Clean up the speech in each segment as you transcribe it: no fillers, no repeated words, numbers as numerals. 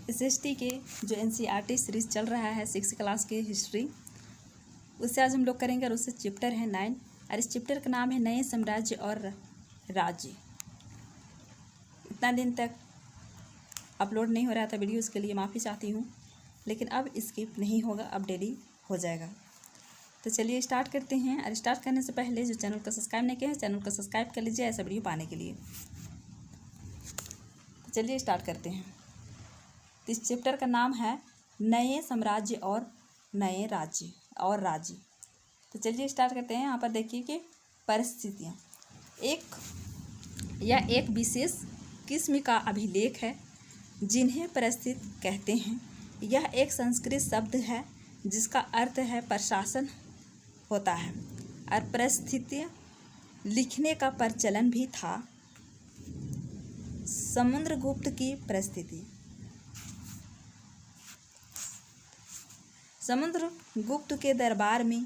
SST के जो NCERT series चल रहा है 6 क्लास के हिस्ट्री, उससे आज हम लोग करेंगे और उससे चैप्टर है 9 और इस चैप्टर का नाम है नए साम्राज्य और राज्य। इतना दिन तक अपलोड नहीं हो रहा था वीडियो, उसके लिए माफ़ी चाहती हूँ, लेकिन अब स्किप नहीं होगा, अब डेली हो जाएगा। तो चलिए स्टार्ट करते हैं। और स्टार्ट करने से पहले जो चैनल को सब्सक्राइब नहीं किया है चैनल को सब्सक्राइब कर लीजिए ऐसा वीडियो पाने के लिए। तो चलिए स्टार्ट करते हैं। तो इस चैप्टर का नाम है नए साम्राज्य और नए राज्य और राज्य। तो चलिए स्टार्ट करते हैं। यहाँ पर देखिए कि परिस्थितियाँ एक विशेष किस्म का अभिलेख है जिन्हें परिस्थिति कहते हैं। यह एक संस्कृत शब्द है जिसका अर्थ है प्रशासन होता है और परिस्थितियाँ लिखने का प्रचलन भी था। समुद्रगुप्त की परिस्थिति। समुद्रगुप्त के दरबार में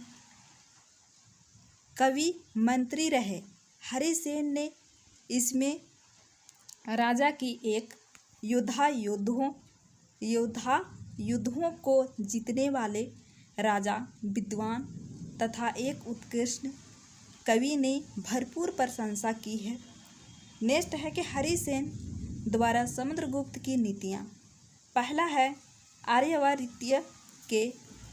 कवि मंत्री रहे। हरिसेन ने इसमें राजा की एक युद्धों को जीतने वाले राजा, विद्वान तथा एक उत्कृष्ट कवि ने भरपूर प्रशंसा की है। नेक्स्ट है कि हरिसेन द्वारा समुद्रगुप्त की नीतियाँ। पहला है आर्यावर्त के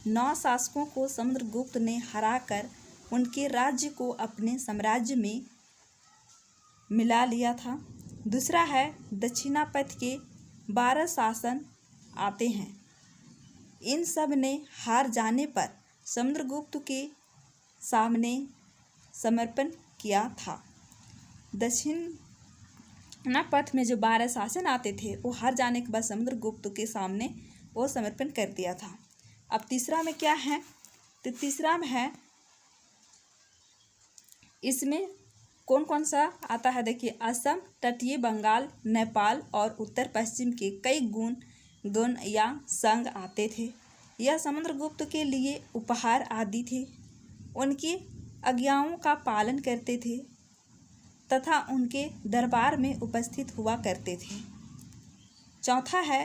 9 शासकों को समुद्रगुप्त ने हराकर उनके राज्य को अपने साम्राज्य में मिला लिया था। दूसरा है दक्षिणापथ के 12 शासन आते हैं। इन सब ने हार जाने पर समुद्रगुप्त के सामने समर्पण किया था। दक्षिणापथ में जो 12 शासन आते थे वो हार जाने के बाद समुद्रगुप्त के सामने वो समर्पण कर दिया था। अब तीसरा में क्या है? तो तीसरा में है, इसमें कौन कौन सा आता है देखिए। असम, तटीय बंगाल, नेपाल और उत्तर पश्चिम के कई गुण या संघ आते थे। यह समुद्रगुप्त के लिए उपहार आदि थे। उनकी आज्ञाओं का पालन करते थे तथा उनके दरबार में उपस्थित हुआ करते थे। चौथा है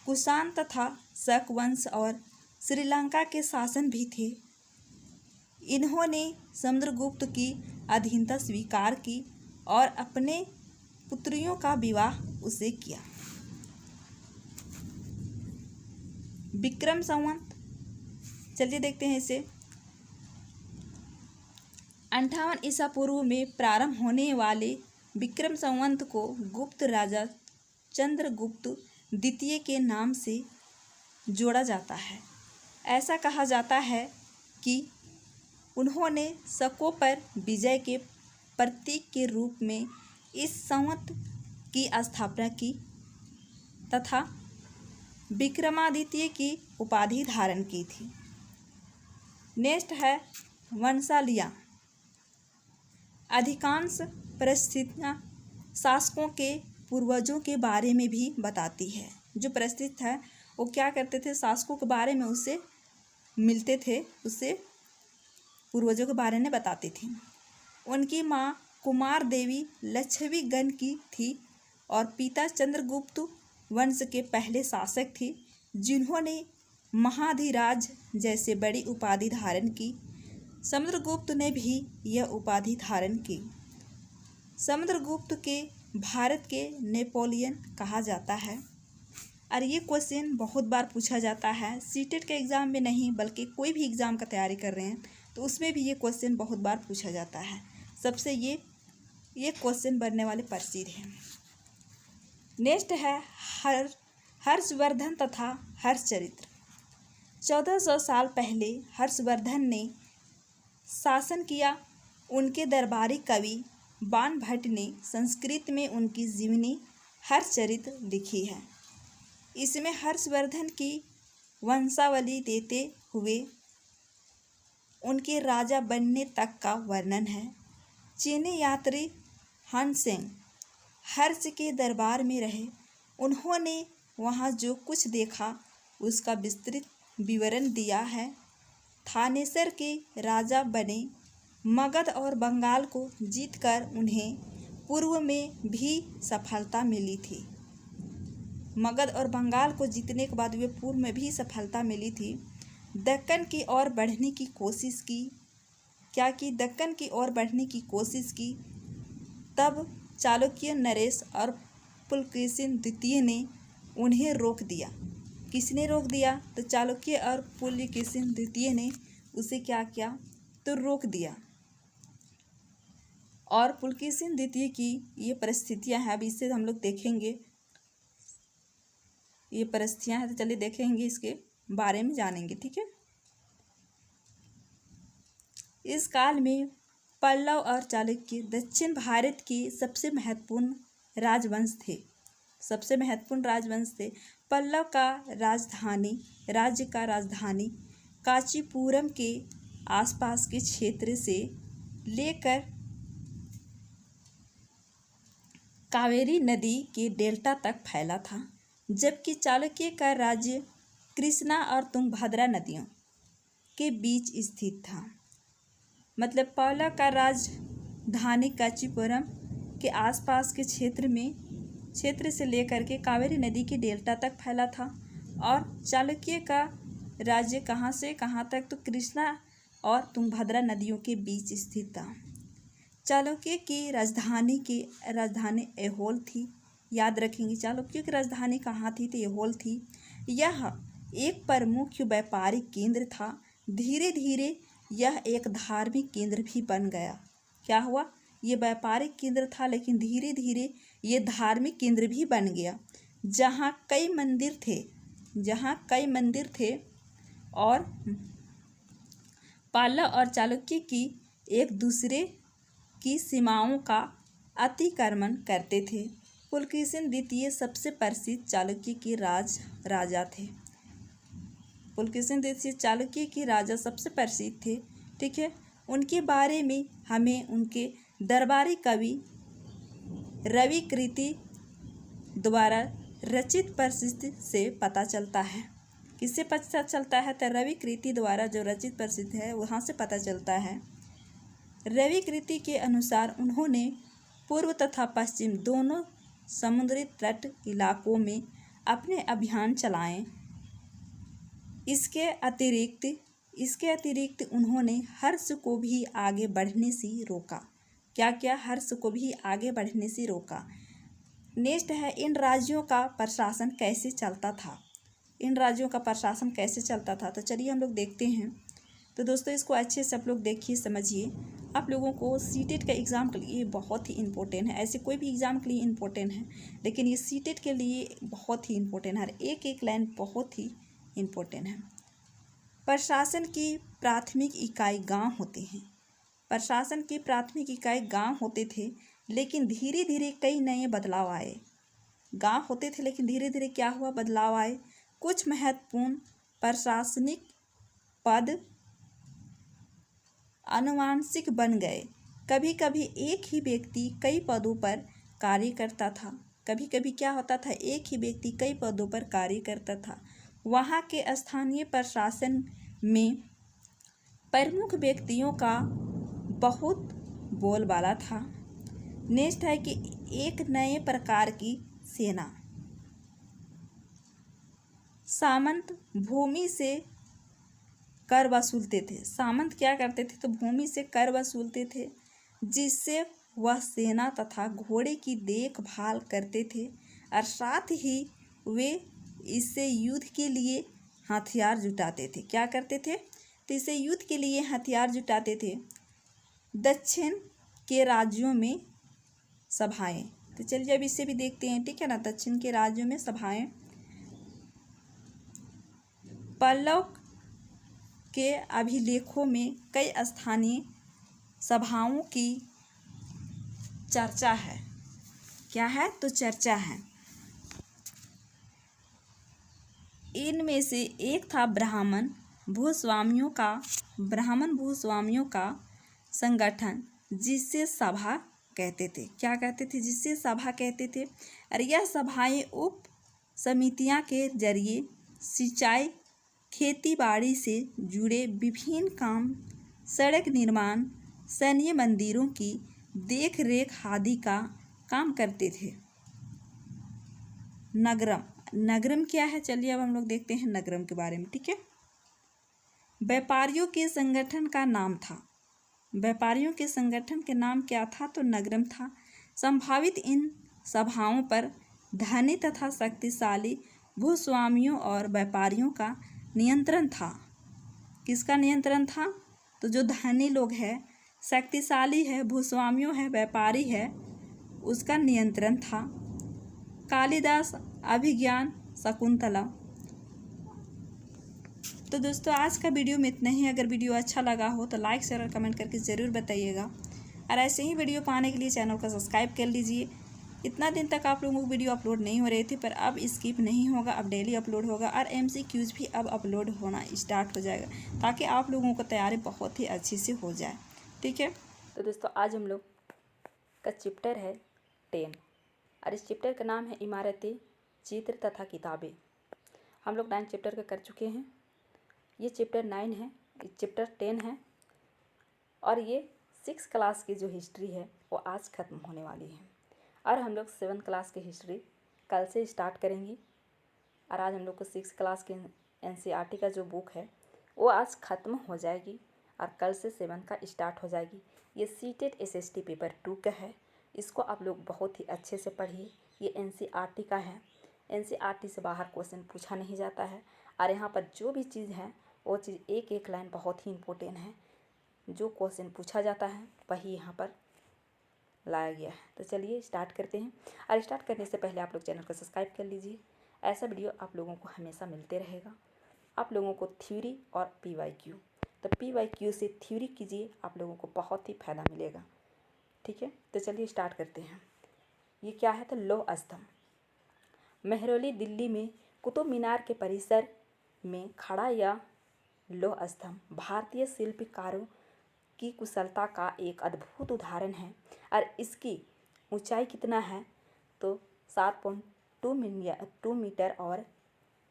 कुषाण तथा शक वंश और श्रीलंका के शासन भी थे। इन्होंने समुद्रगुप्त की अधीनता स्वीकार की और अपने पुत्रियों का विवाह उससे किया। विक्रम संवत, चलिए देखते हैं इसे। 58 ईसा पूर्व में प्रारंभ होने वाले विक्रम संवत को गुप्त राजा चंद्रगुप्त द्वितीय के नाम से जोड़ा जाता है। ऐसा कहा जाता है कि उन्होंने शकों पर विजय के प्रतीक के रूप में इस संवत की स्थापना की तथा विक्रमादित्य की उपाधि धारण की थी। नेक्स्ट है वंशावलियाँ। अधिकांश परिस्थितियाँ शासकों के पूर्वजों के बारे में भी बताती है। जो परिस्थिति है वो क्या करते थे, शासकों के बारे में उससे मिलते थे, उससे पूर्वजों के बारे में बताती थी। उनकी माँ कुमार देवी लक्षवीगण की थी और पिता चंद्रगुप्त वंश के पहले शासक थे जिन्होंने महाधिराज जैसे बड़ी उपाधि धारण की। समुद्रगुप्त ने भी यह उपाधि धारण की। समुद्रगुप्त के भारत के नेपोलियन कहा जाता है। और ये क्वेश्चन बहुत बार पूछा जाता है, सीटेट के एग्ज़ाम में नहीं बल्कि कोई भी एग्ज़ाम का तैयारी कर रहे हैं तो उसमें भी ये क्वेश्चन बहुत बार पूछा जाता है। सबसे ये क्वेश्चन बनने वाले प्रसिद्ध हैं। नेक्स्ट है हर्षवर्धन तथा हर्षचरित्र। 1400 साल पहले हर्षवर्धन ने शासन किया। उनके दरबारी कवि बाणभट्ट ने संस्कृत में उनकी जीवनी हर्षचरित्र लिखी है। इसमें हर्षवर्धन की वंशावली देते हुए उनके राजा बनने तक का वर्णन है। चीनी यात्री हनसेंग हर्ष के दरबार में रहे। उन्होंने वहाँ जो कुछ देखा उसका विस्तृत विवरण दिया है। थानेसर के राजा बने। मगध और बंगाल को जीतकर उन्हें पूर्व में भी सफलता मिली थी। मगध और बंगाल को जीतने के बाद वे पूर्व में भी सफलता मिली थी। दक्कन की ओर बढ़ने की कोशिश की। क्या की? दक्कन की ओर बढ़ने की कोशिश की। तब चालुक्य नरेश और पुलकेशिन द्वितीय ने उन्हें रोक दिया। किसने रोक दिया? तो चालुक्य और पुलकेशिन द्वितीय ने उसे क्या किया? तो रोक दिया। और पुलकेशिन द्वितीय की ये परिस्थितियां हैं, अब इससे हम लोग देखेंगे ये परिस्थितियां हैं, तो चलिए देखेंगे, इसके बारे में जानेंगे। ठीक है। इस काल में पल्लव और चालुक्य दक्षिण भारत के सबसे महत्वपूर्ण राजवंश थे। सबसे महत्वपूर्ण राजवंश थे। पल्लव का राज्य का राजधानी कांचीपुरम के आसपास के क्षेत्र से लेकर कावेरी नदी के डेल्टा तक फैला था, जबकि चालुक्य का राज्य कृष्णा और तुंगभद्रा नदियों के बीच स्थित था। मतलब पल्लव का राजधानी कांचीपुरम के आसपास के क्षेत्र से लेकर के कावेरी नदी के डेल्टा तक फैला था। और चालुक्य का राज्य कहाँ से कहाँ तक? तो कृष्णा और तुंगभद्रा नदियों के बीच स्थित था। चालुक्य की राजधानी ऐहोल थी। याद रखेंगे, चालुक्य की राजधानी कहाँ थी? तो ऐहोल थी। यह एक प्रमुख व्यापारिक केंद्र था। धीरे धीरे यह एक धार्मिक केंद्र भी बन गया। क्या हुआ? ये व्यापारिक केंद्र था, लेकिन धीरे धीरे ये धार्मिक केंद्र भी बन गया, जहाँ कई मंदिर थे और पल्लव और चालुक्य की एक दूसरे की सीमाओं का अतिक्रमण करते थे। पुलकेशिन द्वितीय सबसे प्रसिद्ध चालुक्य के राजा थे। पुलकेशिन द्वितीय चालुक्य के राजा सबसे प्रसिद्ध थे। ठीक है। उनके बारे में हमें उनके दरबारी कवि रवि कृति द्वारा रचित प्रसिद्ध से पता चलता है। किससे पता चलता है? तो रवि कृति द्वारा जो रचित प्रसिद्ध है वहाँ से पता चलता है। रवि कृति के अनुसार उन्होंने पूर्व तथा पश्चिम दोनों समुद्री तट इलाकों में अपने अभियान चलाए। इसके अतिरिक्त उन्होंने हर्ष को भी आगे बढ़ने से रोका। क्या क्या? हर्ष को भी आगे बढ़ने से रोका। नेक्स्ट है, इन राज्यों का प्रशासन कैसे चलता था? तो चलिए हम लोग देखते हैं। तो दोस्तों, इसको अच्छे से आप लोग देखिए, समझिए। आप लोगों को सीटेट का एग्ज़ाम के लिए बहुत ही इम्पोर्टेंट है। ऐसे कोई भी एग्ज़ाम के लिए इम्पोर्टेंट है, लेकिन ये सीटेट के लिए बहुत ही इम्पोर्टेंट है। एक एक लाइन बहुत ही इम्पोर्टेंट है। प्रशासन की प्राथमिक इकाई गांव होते थे, लेकिन धीरे धीरे कई नए बदलाव आए। गांव होते थे, लेकिन धीरे धीरे क्या हुआ? बदलाव आए। कुछ महत्वपूर्ण प्रशासनिक पद आनुवंशिक बन गए। कभी कभी एक ही व्यक्ति कई पदों पर कार्य करता था। कभी क्या होता था? एक ही व्यक्ति कई पदों पर कार्य करता था। वहाँ के स्थानीय प्रशासन में प्रमुख व्यक्तियों का बहुत बोलबाला था। नेक्स्ट है कि एक नए प्रकार की सेना। सामंत भूमि से कर वसूलते थे। सामंत क्या करते थे? तो भूमि से कर वसूलते थे, जिससे वह सेना तथा घोड़े की देखभाल करते थे, और साथ ही वे इससे युद्ध के लिए हथियार जुटाते थे। क्या करते थे? तो इससे युद्ध के लिए हथियार जुटाते थे। दक्षिण के राज्यों में सभाएं। तो चलिए अब इसे भी देखते हैं। ठीक है ना। दक्षिण के राज्यों में सभाएं। पल्लव के अभिलेखों में कई स्थानीय सभाओं की चर्चा है। क्या है? तो चर्चा है। इनमें से एक था ब्राह्मण भूस्वामियों का संगठन, जिससे सभा कहते थे। क्या कहते थे? जिससे सभा कहते थे। और यह सभाएं उप समितियां के जरिए सिंचाई, खेती बाड़ी से जुड़े विभिन्न काम, सड़क निर्माण, सैन्य मंदिरों की देख रेख आदि का काम करते थे। नगरम नगरम क्या है, चलिए अब हम लोग देखते हैं नगरम के बारे में। ठीक है, व्यापारियों के संगठन का नाम था, व्यापारियों के संगठन के नाम क्या था, तो नगरम था। संभावित इन सभाओं पर धनी तथा शक्तिशाली भूस्वामियों और व्यापारियों का नियंत्रण था। किसका नियंत्रण था, तो जो धनी लोग हैं, शक्तिशाली है, भूस्वामियों है, व्यापारी है, उसका नियंत्रण था। कालिदास, अभिज्ञान, शकुंतला। तो दोस्तों आज का वीडियो में इतना ही। अगर वीडियो अच्छा लगा हो तो लाइक शेयर और कमेंट करके ज़रूर बताइएगा, और ऐसे ही वीडियो पाने के लिए चैनल को सब्सक्राइब कर लीजिए। इतना दिन तक आप लोगों को वीडियो अपलोड नहीं हो रही थी, पर अब स्किप नहीं होगा, अब डेली अपलोड होगा, और MCQs भी अब अपलोड होना स्टार्ट हो जाएगा, ताकि आप लोगों को तैयारी बहुत ही अच्छी से हो जाए। ठीक है, तो दोस्तों आज हम लोग का चैप्टर है 10, और इस चैप्टर का नाम है इमारतें, चित्र तथा किताबें। हम लोग 9 चैप्टर का कर चुके हैं, ये चैप्टर 9 है, ये चैप्टर 10 है, और ये 6 क्लास की जो हिस्ट्री है वो आज ख़त्म होने वाली है, और हम लोग 7 क्लास की हिस्ट्री कल से स्टार्ट करेंगे। और आज हम लोग को 6 क्लास की NCERT का जो बुक है वो आज ख़त्म हो जाएगी, और कल से 7 का स्टार्ट हो जाएगी। ये सीटेट SST पेपर 2 का है, इसको आप लोग बहुत ही अच्छे से पढ़िए। ये NCERT का है, NCERT से बाहर क्वेश्चन पूछा नहीं जाता है, और यहाँ पर जो भी चीज़ है वो चीज़ एक एक लाइन बहुत ही इम्पोर्टेंट है, जो क्वेश्चन पूछा जाता है वही यहाँ पर लाया गया है। तो चलिए स्टार्ट करते हैं, और स्टार्ट करने से पहले आप लोग चैनल को सब्सक्राइब कर लीजिए। ऐसा वीडियो आप लोगों को हमेशा मिलते रहेगा। आप लोगों को थ्योरी और PYQ, तो PYQ से थ्योरी कीजिए, आप लोगों को बहुत ही फ़ायदा मिलेगा। ठीक है, तो चलिए स्टार्ट करते हैं। ये क्या है, तो लौह स्तंभ। मेहरौली दिल्ली में कुतुब मीनार के परिसर में खड़ा यह लौह स्तंभ भारतीय शिल्पकारों की कुशलता का एक अद्भुत उदाहरण है, और इसकी ऊंचाई कितना है, तो 7.2 मीटर, और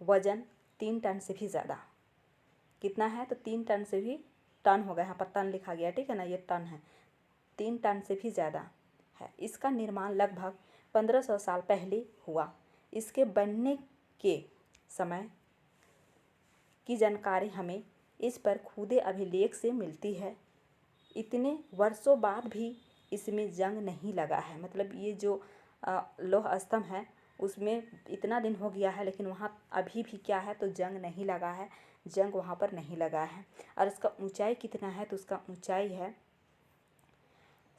वजन 3 टन से भी ज़्यादा। कितना है, तो 3 टन से भी, टन होगा, यहाँ पर टन लिखा गया, ठीक है ना, ये टन है, 3 टन से भी ज़्यादा है। इसका निर्माण लगभग 1500 साल पहले हुआ। इसके बनने के समय की जानकारी हमें इस पर खुदे अभिलेख से मिलती है। इतने वर्षों बाद भी इसमें जंग नहीं लगा है, मतलब ये जो लौह स्तंभ है उसमें इतना दिन हो गया है, लेकिन वहाँ अभी भी क्या है, तो जंग नहीं लगा है, जंग वहाँ पर नहीं लगा है। और इसका ऊंचाई कितना है, तो उसका ऊंचाई है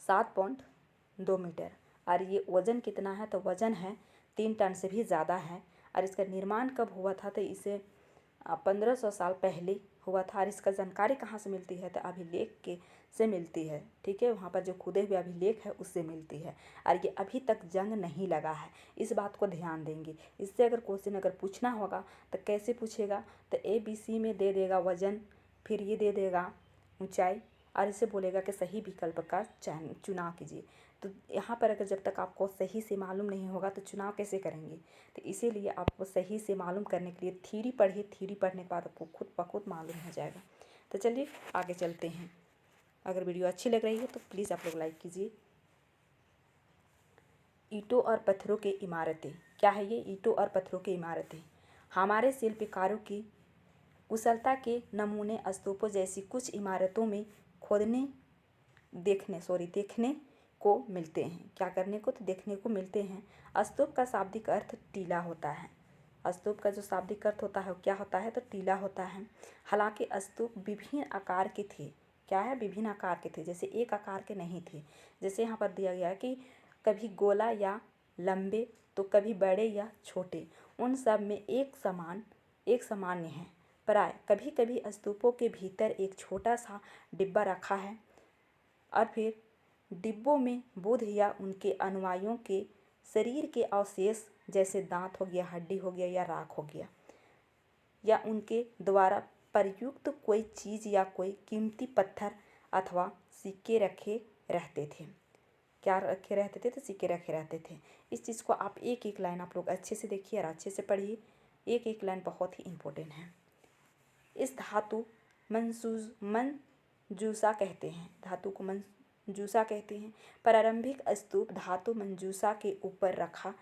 7.2 मीटर, और ये वज़न कितना है, तो वज़न है 3 टन से भी ज़्यादा है। और इसका निर्माण कब हुआ था, तो इसे 1500 साल पहले हुआ था। और इसका जानकारी कहाँ से मिलती है, तो अभिलेख के से मिलती है। ठीक है, वहाँ पर जो खुदे हुए अभिलेख है उससे मिलती है, और ये अभी तक जंग नहीं लगा है, इस बात को ध्यान देंगे। इससे अगर क्वेश्चन अगर पूछना होगा तो कैसे पूछेगा, तो ABC में दे देगा वज़न, फिर ये दे देगा ऊंचाई, और इसे बोलेगा कि सही विकल्प का चुनाव कीजिए। तो यहाँ पर अगर जब तक आपको सही से मालूम नहीं होगा तो चुनाव कैसे करेंगे, तो इसीलिए आपको सही से मालूम करने के लिए थ्योरी पढ़िए। थ्योरी पढ़ने के बाद आपको खुद ब खुद मालूम हो जाएगा। तो चलिए आगे चलते हैं। अगर वीडियो अच्छी लग रही है तो प्लीज़ आप लोग लाइक कीजिए। ईंटों और पत्थरों की इमारतें। क्या है ये, ईंटों और पत्थरों की इमारतें? हमारे शिल्पकारों की कुशलता के नमूने स्तूपों जैसी कुछ इमारतों में देखने को मिलते हैं। क्या करने को, तो देखने को मिलते हैं। स्तूप का शाब्दिक अर्थ टीला होता है। स्तूप का जो शाब्दिक अर्थ होता है वो क्या होता है, तो टीला होता है। हालांकि स्तूप विभिन्न आकार के थे। क्या है, विभिन्न आकार के थे, जैसे एक आकार के नहीं थे। जैसे यहाँ पर दिया गया है कि कभी गोला या लंबे, तो कभी बड़े या छोटे, उन सब में एक सामान्य है। प्राय कभी कभी स्तूपों के भीतर एक छोटा सा डिब्बा रखा है, और फिर डिब्बों में बुद्ध या उनके अनुयायियों के शरीर के अवशेष, जैसे दांत हो गया, हड्डी हो गया, या राख हो गया, या उनके द्वारा प्रयुक्त कोई चीज़ या कोई कीमती पत्थर अथवा सिक्के रखे रहते थे। क्या रखे रहते थे, तो सिक्के रखे रहते थे। इस चीज़ को आप एक एक लाइन आप लोग अच्छे से देखिए और अच्छे से पढ़िए। एक एक लाइन बहुत ही इम्पोर्टेंट है। इस धातु मंजूसा कहते हैं। धातु को मंजूसा कहते हैं। प्रारंभिक स्तूप धातु मंजूसा के ऊपर रखा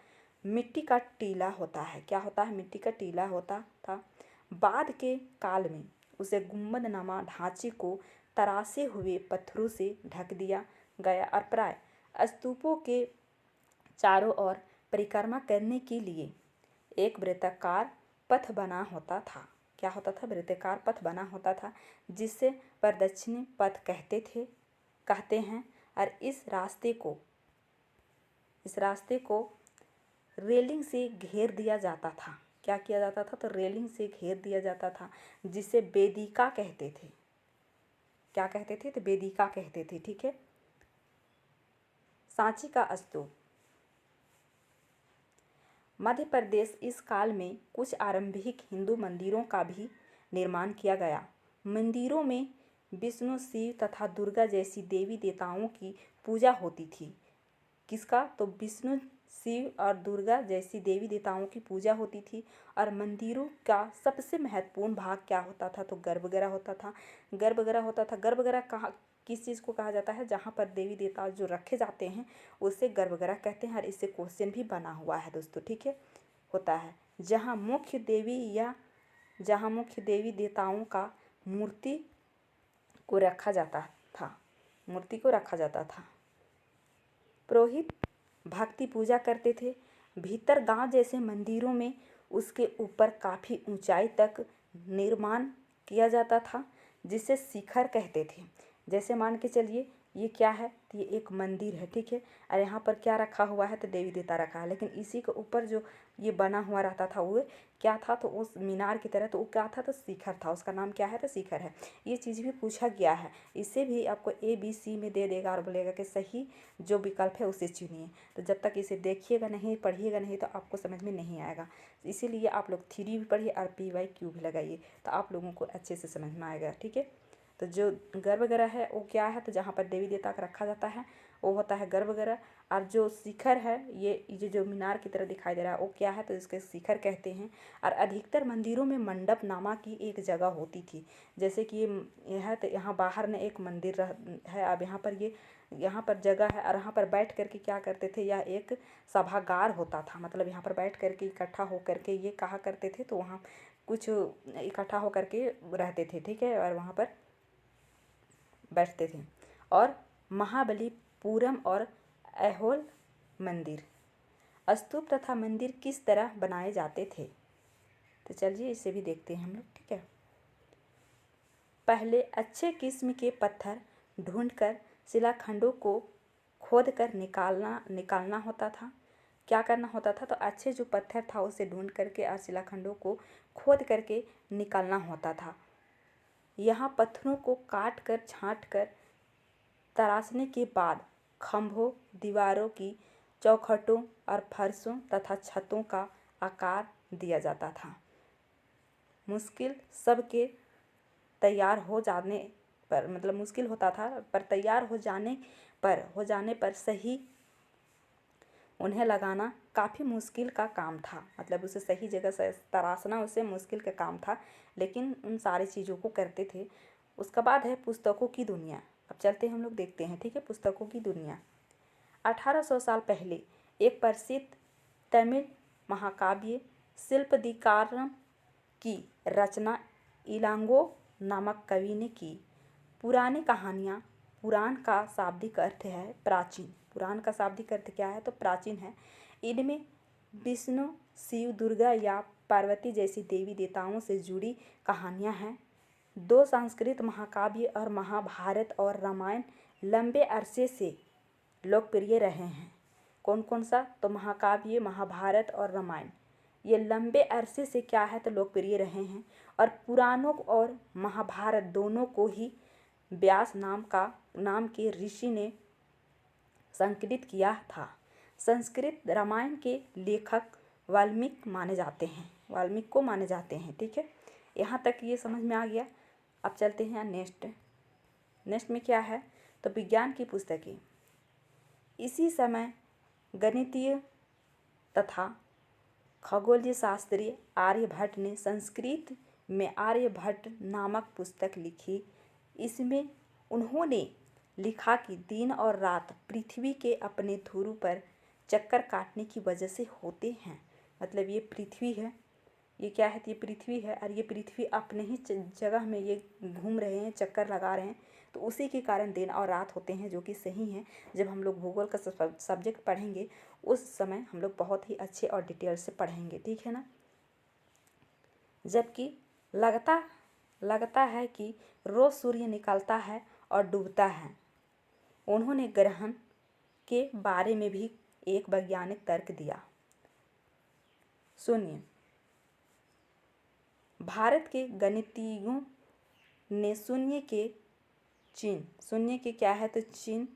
मिट्टी का टीला होता है। क्या होता है? मिट्टी का टीला होता था। बाद के काल में उसे गुंबदनुमा ढांचे को तरासे हुए पत्थरों से ढक दिया गया और प्राय स्तूपों के चारों ओर परिक्रमा करने के लिए एक वृत्ताकार पथ बना होता था। क्या होता था? वृत्ताकार पथ बना होता था, जिसे प्रदक्षिणी पथ कहते हैं। और इस रास्ते को रेलिंग से घेर दिया जाता था। क्या किया जाता था? तो रेलिंग से घेर दिया जाता था, जिसे वेदिका कहते थे। क्या कहते थे? तो वेदिका कहते थे। ठीक है। सांची का स्तूप। मध्य प्रदेश इस काल में कुछ आरंभिक हिंदू मंदिरों का भी निर्माण किया गया। मंदिरों में विष्णु, शिव तथा दुर्गा जैसी देवी देवताओं की पूजा होती थी। किसका? तो विष्णु, शिव और दुर्गा जैसी देवी देवताओं की पूजा होती थी। और मंदिरों का सबसे महत्वपूर्ण भाग क्या होता था? तो गर्भगृह होता था। गर्भगृह कहाँ, किस चीज़ को कहा जाता है? जहाँ पर देवी देवता जो रखे जाते हैं उसे गर्भगृह कहते हैं। और इससे क्वेश्चन भी बना हुआ है दोस्तों। ठीक है। होता है जहाँ मुख्य देवी देवताओं का मूर्ति को रखा जाता था। पुरोहित भक्ति पूजा करते थे। भीतर गांव जैसे मंदिरों में उसके ऊपर काफ़ी ऊंचाई तक निर्माण किया जाता था, जिसे शिखर कहते थे। जैसे मान के चलिए ये क्या है? तो ये एक मंदिर है। ठीक है। और यहाँ पर क्या रखा हुआ है? तो देवी देवता रखा है। लेकिन इसी के ऊपर जो ये बना हुआ रहता था वो क्या था? तो उस मीनार की तरह, तो वो क्या था? तो शिखर था। उसका नाम क्या है? तो शिखर है। ये चीज़ भी पूछा गया है। इससे भी आपको ABC में दे देगा और बोलेगा कि सही जो विकल्प है उसे चुनिए। तो जब तक इसे देखिएगा नहीं, पढ़िएगा नहीं, तो आपको समझ में नहीं आएगा। इसीलिए आप लोग थ्योरी भी पढ़िए और PYQ भी लगाइए, तो आप लोगों को अच्छे से समझ में आएगा। ठीक है। तो जो गर्भगृह है वो क्या है? तो जहाँ पर देवी देवता का रखा जाता है वो होता है गर्भगृह। और जो शिखर है, ये जो मीनार की तरह दिखाई दे रहा है वो क्या है? तो इसके शिखर कहते हैं। और अधिकतर मंदिरों में मंडप नामा की एक जगह होती थी। जैसे कि ये है तो यहाँ बाहर में एक मंदिर है। अब यहाँ पर जगह है और यहाँ पर बैठ करके क्या करते थे? यह एक सभागार होता था। मतलब यहाँ पर बैठ करके इकट्ठा होकर के ये कहा करते थे, तो वहाँ कुछ इकट्ठा होकर के रहते थे। ठीक है। और वहाँ पर बैठते थे। और महाबलीपुरम और ऐहोल मंदिर, स्तूप तथा मंदिर किस तरह बनाए जाते थे? तो चलिए इसे भी देखते हैं हम लोग। ठीक है। पहले अच्छे किस्म के पत्थर ढूंढकर शिलाखंडों को खोदकर निकालना होता था। क्या करना होता था? तो अच्छे जो पत्थर था उसे ढूंढ करके और शिलाखंडों को खोद करके निकालना होता था। यहाँ पत्थरों को काट कर छाँट कर तराशने के बाद खंभों, दीवारों की चौखटों और फर्शों तथा छतों का आकार दिया जाता था। मुश्किल सबके तैयार हो जाने पर, मतलब मुश्किल होता था पर तैयार हो जाने पर सही उन्हें लगाना काफ़ी मुश्किल का काम था। मतलब उसे सही जगह से तराशना उसे मुश्किल का काम था, लेकिन उन सारी चीज़ों को करते थे। उसके बाद है पुस्तकों की दुनिया। अब चलते हैं हम लोग देखते हैं। ठीक है। पुस्तकों की दुनिया। 1800 साल पहले एक प्रसिद्ध तमिल महाकाव्य शिल्पदिकारम की रचना इलांगो नामक कवि ने की। पुरानी कहानियाँ, पुराण का शाब्दिक अर्थ है प्राचीन। पुराण का शाब्दिक अर्थ क्या है? तो प्राचीन है। इनमें विष्णु, शिव, दुर्गा या पार्वती जैसी देवी देवताओं से जुड़ी कहानियाँ हैं। 2 संस्कृत महाकाव्य और महाभारत और रामायण लंबे अरसे से लोकप्रिय रहे हैं। कौन कौन सा? तो महाकाव्य, महाभारत और रामायण ये लंबे अरसे से क्या है? तो लोकप्रिय रहे हैं। और पुराणों और महाभारत दोनों को ही व्यास नाम के ऋषि ने संकलित किया था। संस्कृत रामायण के लेखक वाल्मीकि को माने जाते हैं। ठीक है। यहाँ तक ये समझ में आ गया। अब चलते हैं नेक्स्ट में क्या है? तो विज्ञान की पुस्तकें। इसी समय गणितीय तथा खगोलीय शास्त्री आर्यभट्ट ने संस्कृत में आर्यभट्ट नामक पुस्तक लिखी। इसमें उन्होंने लिखा कि दिन और रात पृथ्वी के अपने ध्रुव पर चक्कर काटने की वजह से होते हैं। मतलब ये पृथ्वी है, ये क्या है, तो ये पृथ्वी है और ये पृथ्वी अपने ही जगह में ये घूम रहे हैं, चक्कर लगा रहे हैं, तो उसी के कारण दिन और रात होते हैं, जो कि सही है। जब हम लोग भूगोल का सब्जेक्ट पढ़ेंगे उस समय हम लोग बहुत ही अच्छे और डिटेल से पढ़ेंगे, ठीक है ना। जबकि लगता है कि रोज सूर्य निकलता है और डूबता है। उन्होंने ग्रहण के बारे में भी एक वैज्ञानिक तर्क दिया। सुनिए, भारत के गणितज्ञों ने शून्य के क्या है, तो चिन्ह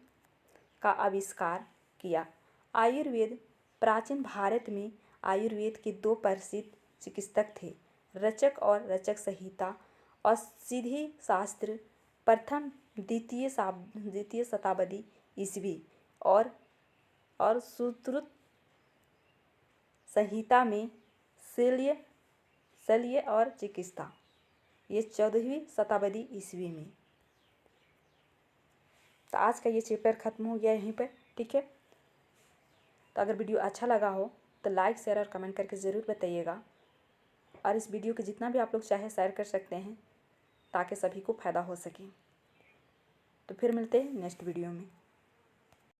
का आविष्कार किया। आयुर्वेद, प्राचीन भारत में आयुर्वेद के 2 प्रसिद्ध चिकित्सक थे, रचक और रचक संहिता और सिद्धि शास्त्र, प्रथम द्वितीय शताब्दी ईस्वी और सुश्रुत संहिता में शल्य और चिकित्सा, ये 14वीं शताब्दी ईस्वी में। तो आज का ये चैप्टर खत्म हो गया यहीं पर, ठीक है। तो अगर वीडियो अच्छा लगा हो तो लाइक, शेयर और कमेंट करके ज़रूर बताइएगा, और इस वीडियो को जितना भी आप लोग चाहे शेयर कर सकते हैं ताकि सभी को फ़ायदा हो सके। तो फिर मिलते हैं नेक्स्ट वीडियो में।